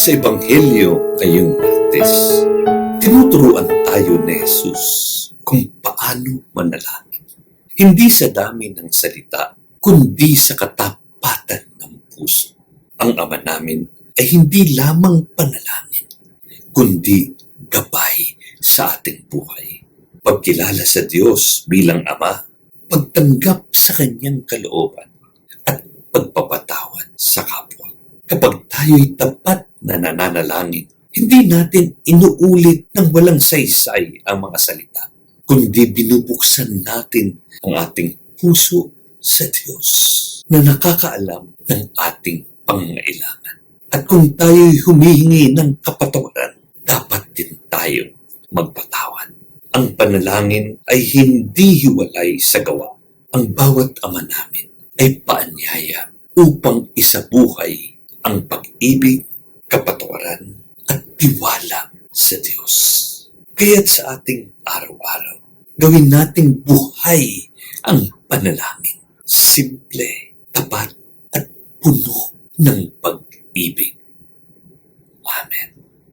Sa Ebanghelyo ngayong Martes, tinuturuan tayo ni Jesus kung paano manalangin. Hindi sa dami ng salita, kundi sa katapatan ng puso. Ang Ama namin ay hindi lamang panalangin, kundi gabay sa ating buhay. Pagkilala sa Diyos bilang Ama, pagtanggap sa Kanyang kalooban, at pagpapatawad sa kapwa. Kapag tayo'y tapat na nananalangin, hindi natin inuulit ng walang saysay ang mga salita, kundi binubuksan natin ang ating puso sa Diyos na nakakaalam ng ating pangangailangan. At kung tayo'y humihingi ng kapatawaran, dapat din tayo magpatawad. Ang panalangin ay hindi hiwalay sa gawa. Ang bawat ama namin ay paanyaya upang isabuhay ang pag-ibig, kapatawaran, at tiwala sa Diyos. Kaya't sa ating araw-araw, gawin nating buhay ang panalangin. Simple, tapat, at puno ng pag-ibig.